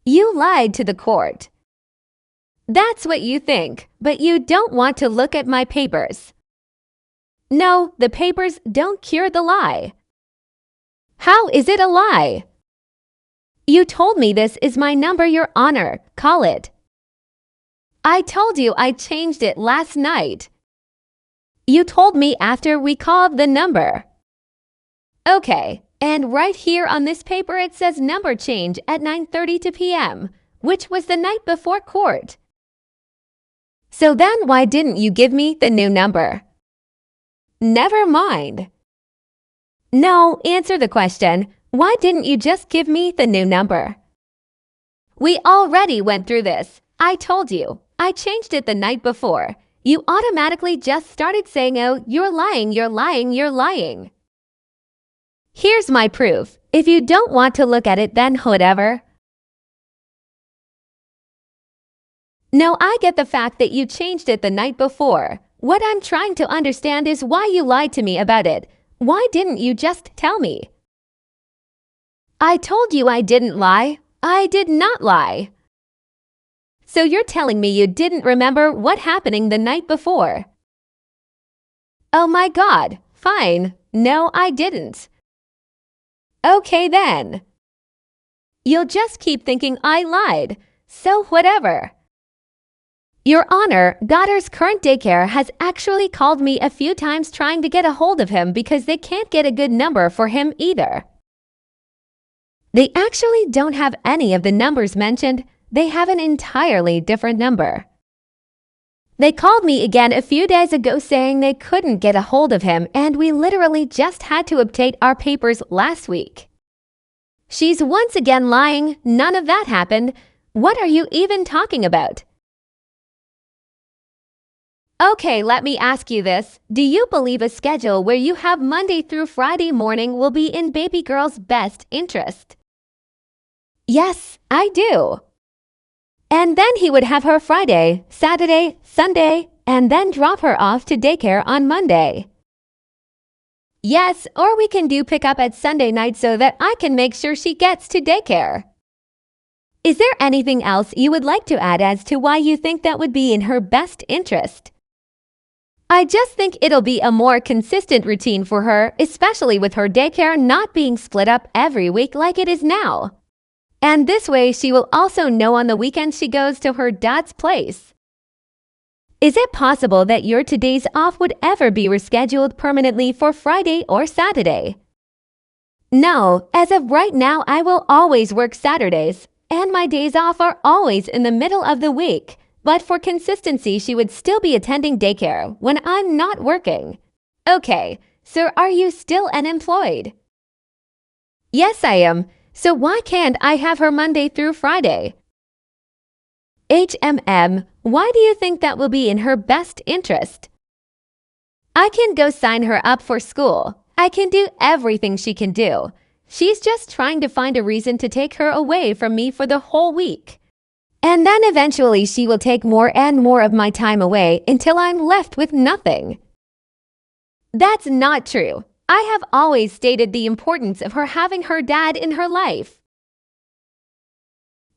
You lied to the court. That's what you think, but you don't want to look at my papers. No, the papers don't cure the lie. How is it a lie? You told me this is my number, Your Honor. Call it. I told you I changed it last night. You told me after we called the number. Okay, and right here on this paper it says number change at 9:32 p.m., which was the night before court. So then why didn't you give me the new number? Never mind. No, answer the question. Why didn't you just give me the new number? We already went through this. I told you. I changed it the night before. You automatically just started saying, oh, you're lying, you're lying, you're lying. Here's my proof. If you don't want to look at it, then whatever. No, I get the fact that you changed it the night before. What I'm trying to understand is why you lied to me about it. Why didn't you just tell me? I told you I didn't lie. I did not lie. So you're telling me you didn't remember what happened the night before? Oh my God. Fine. No, I didn't. Okay then. You'll just keep thinking I lied. So whatever. Your Honor, Goddard's current daycare has actually called me a few times trying to get a hold of him because they can't get a good number for him either. They actually don't have any of the numbers mentioned. They have an entirely different number. They called me again a few days ago saying they couldn't get a hold of him, and we literally just had to update our papers last week. She's once again lying. None of that happened. What are you even talking about? Okay, let me ask you this. Do you believe a schedule where you have Monday through Friday morning will be in baby girl's best interest? Yes, I do. And then he would have her Friday, Saturday, Sunday, and then drop her off to daycare on Monday. Yes, or we can do pickup at Sunday night so that I can make sure she gets to daycare. Is there anything else you would like to add as to why you think that would be in her best interest? I just think it'll be a more consistent routine for her, especially with her daycare not being split up every week like it is now. And this way she will also know on the weekends she goes to her dad's place. Is it possible that your today's off would ever be rescheduled permanently for Friday or Saturday? No, as of right now I will always work Saturdays, and my days off are always in the middle of the week. But for consistency, she would still be attending daycare when I'm not working. Okay, so are you still unemployed? Yes, I am. So why can't I have her Monday through Friday? Why do you think that will be in her best interest? I can go sign her up for school. I can do everything she can do. She's just trying to find a reason to take her away from me for the whole week. And then eventually she will take more and more of my time away until I'm left with nothing. That's not true. I have always stated the importance of her having her dad in her life.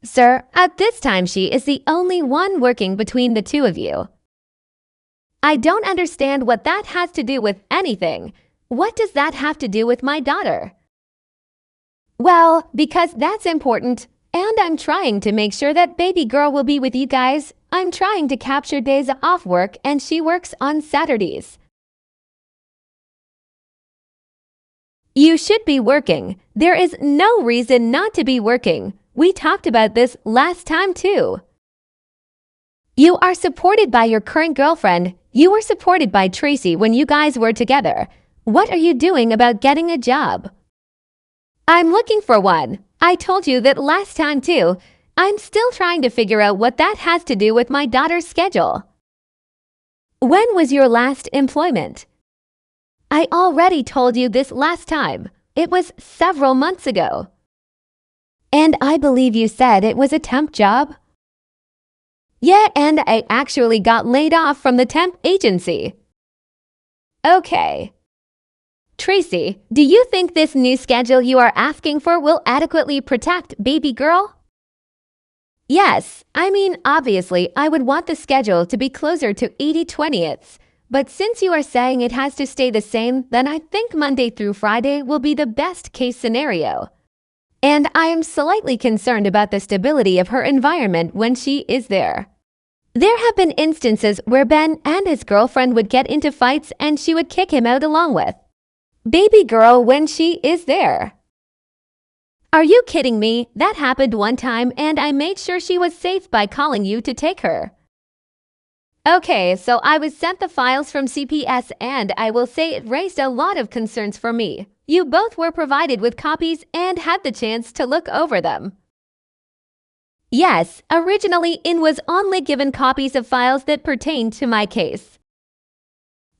Sir, at this time she is the only one working between the two of you. I don't understand what that has to do with anything. What does that have to do with my daughter? Well, because that's important. And I'm trying to make sure that baby girl will be with you guys. I'm trying to capture days off work and she works on Saturdays. You should be working. There is no reason not to be working. We talked about this last time too. You are supported by your current girlfriend. You were supported by Tracy when you guys were together. What are you doing about getting a job? I'm looking for one. I told you that last time too. I'm still trying to figure out what that has to do with my daughter's schedule. When was your last employment? I already told you this last time. It was several months ago. And I believe you said it was a temp job? Yeah, and I actually got laid off from the temp agency. Okay. Tracy, do you think this new schedule you are asking for will adequately protect baby girl? Yes, I mean, obviously, I would want the schedule to be closer to 80/20ths. But since you are saying it has to stay the same, then I think Monday through Friday will be the best case scenario. And I am slightly concerned about the stability of her environment when she is there. There have been instances where Ben and his girlfriend would get into fights and she would kick him out along with baby girl when she is there. Are you kidding me? That happened one time and I made sure she was safe by calling you to take her. Okay, so I was sent the files from CPS and I will say it raised a lot of concerns for me. You both were provided with copies and had the chance to look over them. Yes, originally In was only given copies of files that pertained to my case.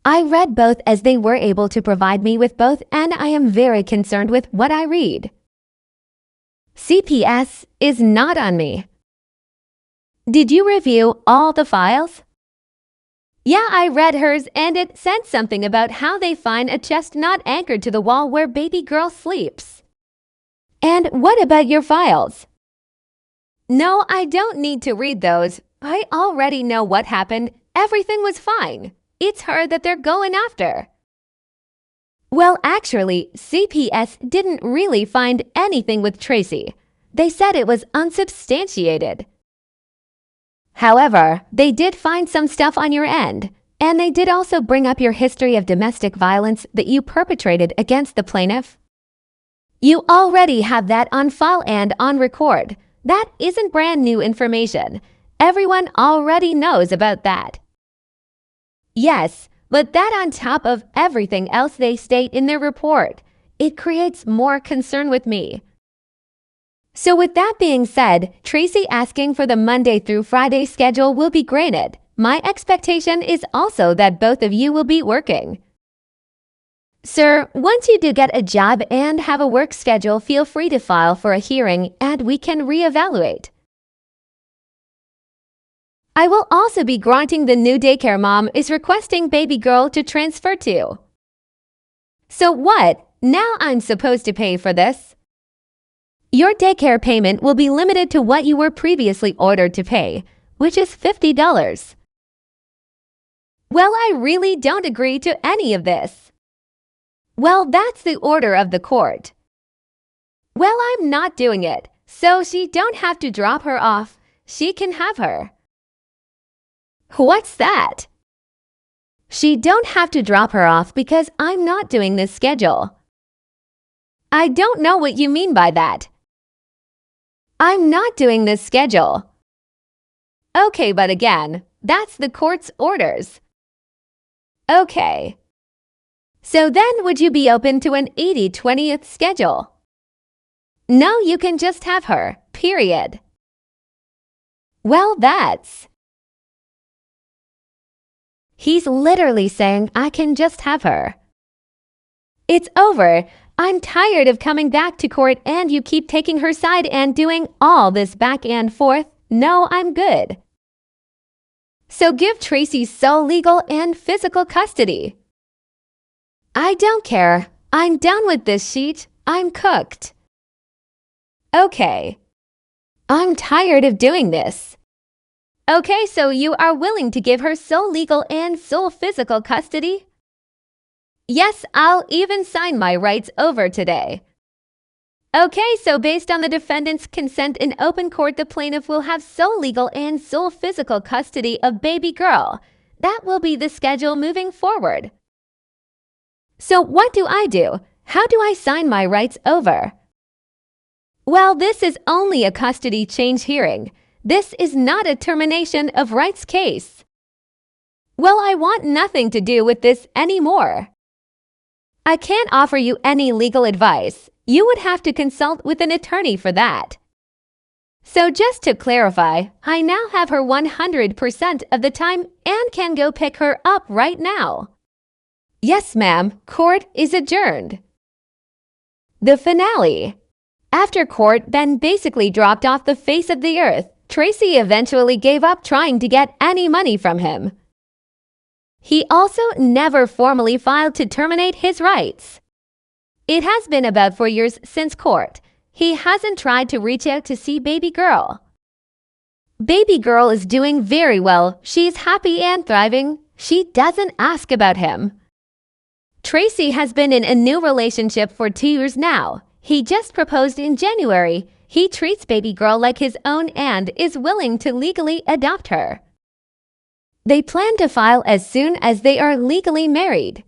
I read both as they were able to provide me with both and I am very concerned with what I read. CPS is not on me. Did you review all the files? Yeah, I read hers and it said something about how they find a chest not anchored to the wall where baby girl sleeps. And what about your files? No, I don't need to read those. I already know what happened. Everything was fine. It's her that they're going after. Well, actually, CPS didn't really find anything with Tracy. They said it was unsubstantiated. However, they did find some stuff on your end, and they did also bring up your history of domestic violence that you perpetrated against the plaintiff. You already have that on file and on record. That isn't brand new information. Everyone already knows about that. Yes, but that on top of everything else they state in their report, it creates more concern with me. So with that being said, Tracy asking for the Monday through Friday schedule will be granted. My expectation is also that both of you will be working. Sir, once you do get a job and have a work schedule, feel free to file for a hearing and we can reevaluate. I will also be granting the new daycare mom is requesting baby girl to transfer to. So what? Now I'm supposed to pay for this? Your daycare payment will be limited to what you were previously ordered to pay, which is $50. Well, I really don't agree to any of this. Well, that's the order of the court. Well, I'm not doing it, so she don't have to drop her off. She can have her. What's that? She don't have to drop her off because I'm not doing this schedule. I don't know what you mean by that. I'm not doing this schedule. Okay, but again, that's the court's orders. Okay. So then would you be open to an 80/20th schedule? No, you can just have her, period. Well, that's... He's literally saying I can just have her. It's over. I'm tired of coming back to court and you keep taking her side and doing all this back and forth. No, I'm good. So give Tracy sole legal and physical custody. I don't care. I'm done with this sheet. I'm cooked. Okay. I'm tired of doing this. Okay, so you are willing to give her sole legal and sole physical custody? Yes, I'll even sign my rights over today. Okay, so based on the defendant's consent in open court, the plaintiff will have sole legal and sole physical custody of baby girl. That will be the schedule moving forward. So what do I do? How do I sign my rights over? Well, this is only a custody change hearing. This is not a termination of rights case. Well, I want nothing to do with this anymore. I can't offer you any legal advice. You would have to consult with an attorney for that. So just to clarify, I now have her 100% of the time and can go pick her up right now. Yes, ma'am. Court is adjourned. The finale. After court, Ben basically dropped off the face of the earth. Tracy eventually gave up trying to get any money from him. He also never formally filed to terminate his rights. It has been about 4 years since court. He hasn't tried to reach out to see baby girl. Baby girl is doing very well. She's happy and thriving. She doesn't ask about him. Tracy has been in a new relationship for 2 years now. He just proposed in January. He treats baby girl like his own and is willing to legally adopt her. They plan to file as soon as they are legally married.